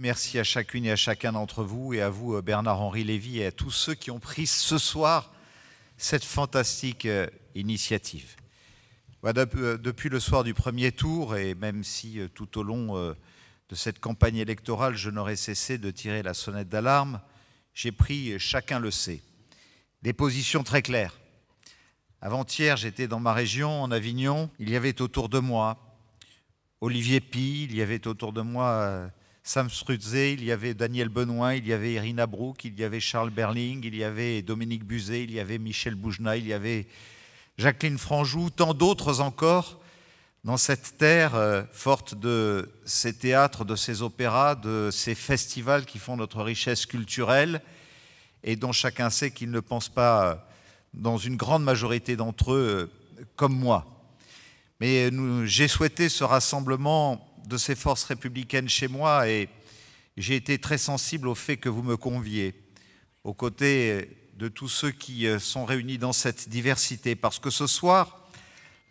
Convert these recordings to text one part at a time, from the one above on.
Merci à chacune et à chacun d'entre vous et à vous, Bernard-Henri Lévy, et à tous ceux qui ont pris ce soir cette fantastique initiative. Depuis le soir du premier tour, et même si tout au long de cette campagne électorale, je n'aurais cessé de tirer la sonnette d'alarme, j'ai pris, chacun le sait, des positions très claires. Avant-hier, j'étais dans ma région, en Avignon, il y avait autour de moi Olivier Py, il y avait autour de moi Sam Strutze, il y avait Daniel Benoît, il y avait Irina Brouk, il y avait Charles Berling, il y avait Dominique Buzet, il y avait Michel Boujna, il y avait Jacqueline Franjou, tant d'autres encore dans cette terre forte de ces théâtres, de ces opéras, de ces festivals qui font notre richesse culturelle et dont chacun sait qu'ils ne pensent pas, dans une grande majorité d'entre eux, comme moi. Mais j'ai souhaité ce rassemblement de ces forces républicaines chez moi et j'ai été très sensible au fait que vous me conviez aux côtés de tous ceux qui sont réunis dans cette diversité. Parce que ce soir,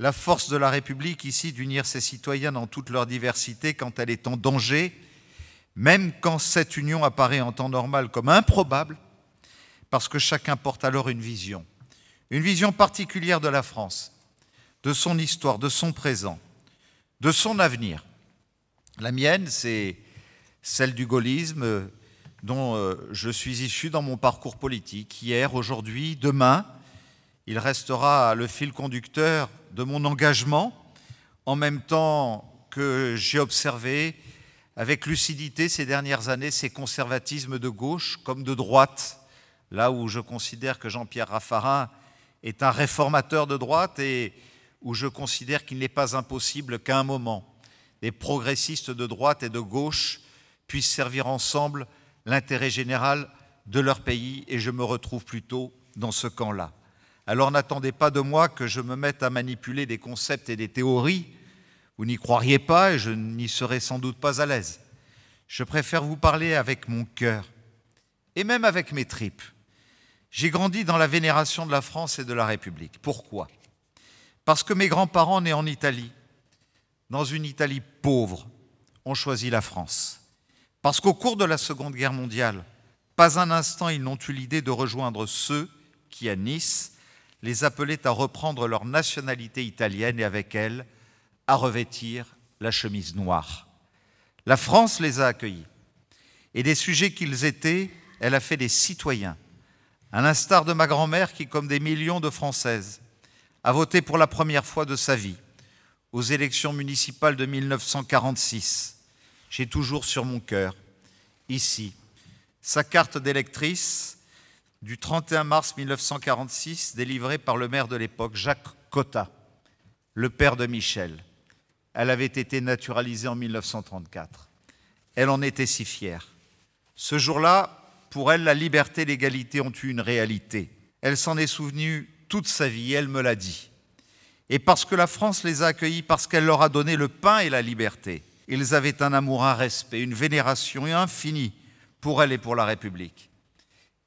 la force de la République ici d'unir ses citoyens dans toute leur diversité quand elle est en danger, même quand cette union apparaît en temps normal comme improbable, parce que chacun porte alors une vision particulière de la France, de son histoire, de son présent, de son avenir. La mienne, c'est celle du gaullisme dont je suis issu dans mon parcours politique. Hier, aujourd'hui, demain, il restera le fil conducteur de mon engagement, en même temps que j'ai observé avec lucidité ces dernières années ces conservatismes de gauche comme de droite, là où je considère que Jean-Pierre Raffarin est un réformateur de droite et où je considère qu'il n'est pas impossible qu'à un moment, les progressistes de droite et de gauche puissent servir ensemble l'intérêt général de leur pays, et je me retrouve plutôt dans ce camp-là. Alors n'attendez pas de moi que je me mette à manipuler des concepts et des théories. Vous n'y croiriez pas et je n'y serai sans doute pas à l'aise. Je préfère vous parler avec mon cœur et même avec mes tripes. J'ai grandi dans la vénération de la France et de la République. Pourquoi ? Parce que mes grands-parents nés en Italie, dans une Italie pauvre, ont choisi la France. Parce qu'au cours de la Seconde Guerre mondiale, pas un instant ils n'ont eu l'idée de rejoindre ceux qui, à Nice, les appelaient à reprendre leur nationalité italienne et avec elle, à revêtir la chemise noire. La France les a accueillis. Et des sujets qu'ils étaient, elle a fait des citoyens. À l'instar de ma grand-mère qui, comme des millions de Françaises, a voté pour la première fois de sa vie aux élections municipales de 1946. J'ai toujours sur mon cœur, ici, sa carte d'électrice du 31 mars 1946, délivrée par le maire de l'époque, Jacques Cotta, le père de Michel. Elle avait été naturalisée en 1934. Elle en était si fière. Ce jour-là, pour elle, la liberté et l'égalité ont eu une réalité. Elle s'en est souvenue toute sa vie, elle me l'a dit. Et parce que la France les a accueillis, parce qu'elle leur a donné le pain et la liberté, ils avaient un amour, un respect, une vénération infinie pour elle et pour la République.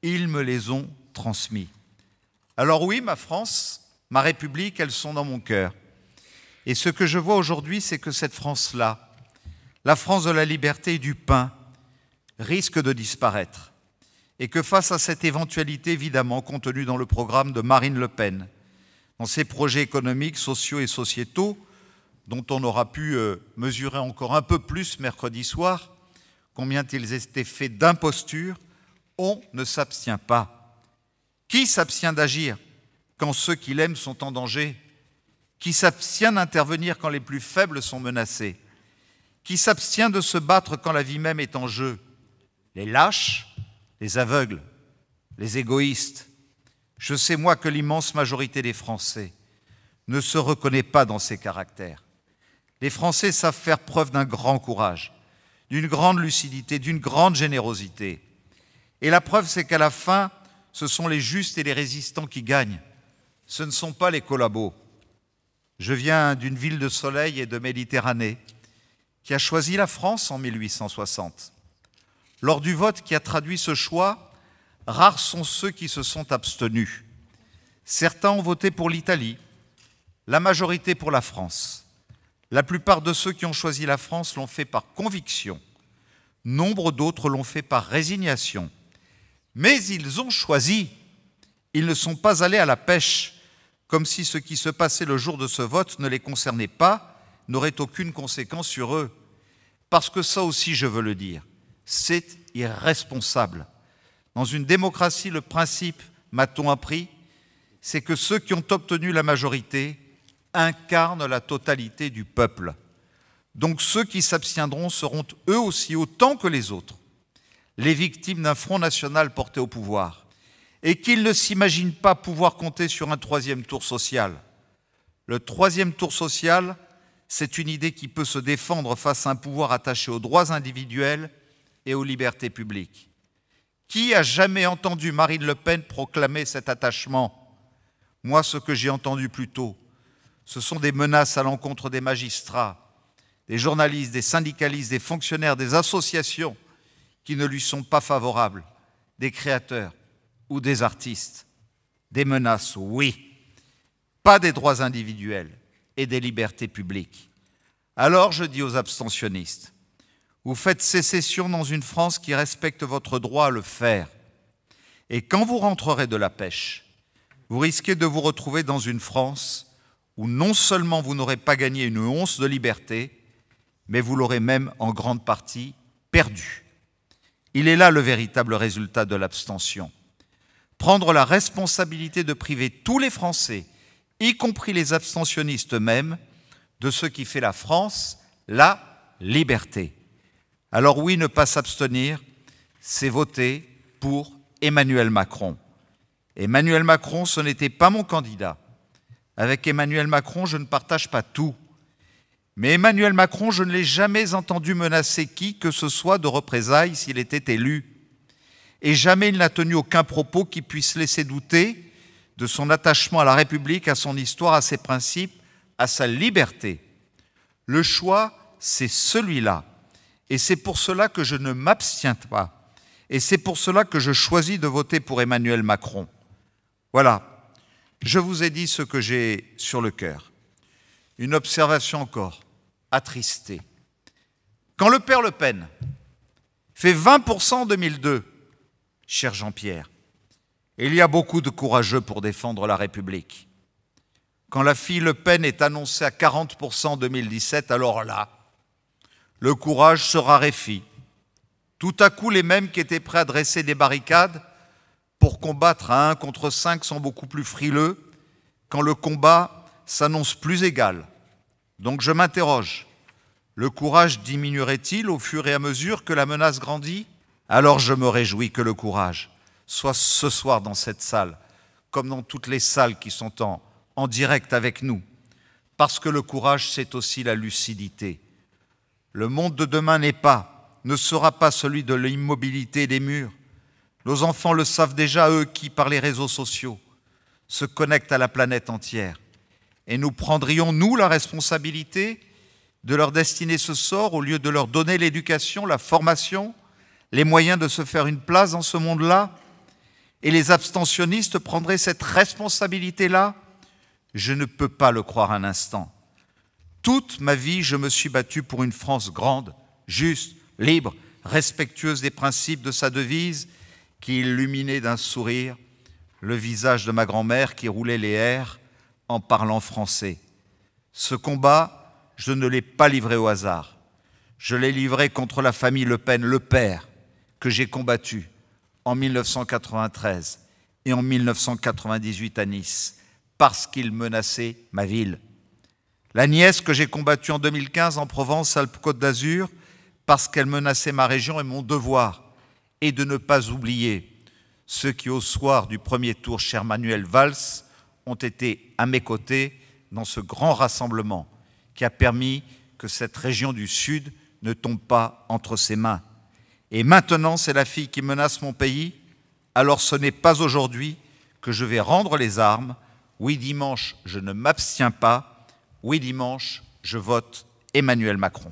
Ils me les ont transmis. Alors oui, ma France, ma République, elles sont dans mon cœur. Et ce que je vois aujourd'hui, c'est que cette France-là, la France de la liberté et du pain, risque de disparaître. Et que face à cette éventualité, évidemment, contenue dans le programme de Marine Le Pen, dans ses projets économiques, sociaux et sociétaux, dont on aura pu mesurer encore un peu plus mercredi soir, combien ils étaient faits d'imposture, on ne s'abstient pas. Qui s'abstient d'agir quand ceux qui l'aiment sont en danger ? Qui s'abstient d'intervenir quand les plus faibles sont menacés ? Qui s'abstient de se battre quand la vie même est en jeu ? Les lâches ? Les aveugles, les égoïstes. Je sais, moi, que l'immense majorité des Français ne se reconnaît pas dans ces caractères. Les Français savent faire preuve d'un grand courage, d'une grande lucidité, d'une grande générosité. Et la preuve, c'est qu'à la fin, ce sont les justes et les résistants qui gagnent. Ce ne sont pas les collabos. Je viens d'une ville de soleil et de Méditerranée qui a choisi la France en 1860. Lors du vote qui a traduit ce choix, rares sont ceux qui se sont abstenus. Certains ont voté pour l'Italie, la majorité pour la France. La plupart de ceux qui ont choisi la France l'ont fait par conviction, Nombre d'autres l'ont fait par résignation. Mais ils ont choisi. Ils ne sont pas allés à la pêche, comme si ce qui se passait le jour de ce vote ne les concernait pas, n'aurait aucune conséquence sur eux. Parce que ça aussi, je veux le dire, c'est irresponsable. Dans une démocratie, le principe, m'a-t-on appris, c'est que ceux qui ont obtenu la majorité incarnent la totalité du peuple. Donc ceux qui s'abstiendront seront eux aussi, autant que les autres, les victimes d'un Front national porté au pouvoir, et qu'ils ne s'imaginent pas pouvoir compter sur un troisième tour social. Le troisième tour social, c'est une idée qui peut se défendre face à un pouvoir attaché aux droits individuels et aux libertés publiques. Qui a jamais entendu Marine Le Pen proclamer cet attachement? Moi, ce que j'ai entendu plus tôt, ce sont des menaces à l'encontre des magistrats, des journalistes, des syndicalistes, des fonctionnaires, des associations qui ne lui sont pas favorables, des créateurs ou des artistes. Des menaces, oui, pas des droits individuels et des libertés publiques. Alors je dis aux abstentionnistes, vous faites sécession dans une France qui respecte votre droit à le faire. Et quand vous rentrerez de la pêche, vous risquez de vous retrouver dans une France où non seulement vous n'aurez pas gagné une once de liberté, mais vous l'aurez même en grande partie perdue. Il est là le véritable résultat de l'abstention. Prendre la responsabilité de priver tous les Français, y compris les abstentionnistes eux-mêmes, de ce qui fait la France, la liberté. Alors oui, ne pas s'abstenir, c'est voter pour Emmanuel Macron. Emmanuel Macron, ce n'était pas mon candidat. Avec Emmanuel Macron, je ne partage pas tout. Mais Emmanuel Macron, je ne l'ai jamais entendu menacer qui que ce soit de représailles s'il était élu. Et jamais il n'a tenu aucun propos qui puisse laisser douter de son attachement à la République, à son histoire, à ses principes, à sa liberté. Le choix, c'est celui-là. Et c'est pour cela que je ne m'abstiens pas. Et c'est pour cela que je choisis de voter pour Emmanuel Macron. Voilà, je vous ai dit ce que j'ai sur le cœur. Une observation encore, attristée. Quand le père Le Pen fait 20% en 2002, cher Jean-Pierre, il y a beaucoup de courageux pour défendre la République. Quand la fille Le Pen est annoncée à 40% en 2017, alors là, le courage se raréfie. Tout à coup, les mêmes qui étaient prêts à dresser des barricades pour combattre à 1 contre 5 sont beaucoup plus frileux quand le combat s'annonce plus égal. Donc je m'interroge, le courage diminuerait-il au fur et à mesure que la menace grandit? Alors je me réjouis que le courage soit ce soir dans cette salle, comme dans toutes les salles qui sont en direct avec nous, parce que le courage, c'est aussi la lucidité. Le monde de demain ne sera pas celui de l'immobilité des murs. Nos enfants le savent déjà, eux qui, par les réseaux sociaux, se connectent à la planète entière. Et nous prendrions, nous, la responsabilité de leur destiner ce sort au lieu de leur donner l'éducation, la formation, les moyens de se faire une place dans ce monde-là? Et les abstentionnistes prendraient cette responsabilité-là? Je ne peux pas le croire un instant. Toute ma vie, je me suis battu pour une France grande, juste, libre, respectueuse des principes de sa devise, qui illuminait d'un sourire le visage de ma grand-mère qui roulait les airs en parlant français. Ce combat, je ne l'ai pas livré au hasard. Je l'ai livré contre la famille Le Pen, le père, que j'ai combattu en 1993 et en 1998 à Nice, parce qu'il menaçait ma ville. La nièce que j'ai combattue en 2015 en Provence, Alpes-Côte d'Azur, parce qu'elle menaçait ma région et mon devoir, et de ne pas oublier ceux qui, au soir du premier tour, cher Manuel Valls, ont été à mes côtés dans ce grand rassemblement qui a permis que cette région du Sud ne tombe pas entre ses mains. Et maintenant, c'est la fille qui menace mon pays, alors ce n'est pas aujourd'hui que je vais rendre les armes. Oui, dimanche, je ne m'abstiens pas. Oui, dimanche, je vote Emmanuel Macron.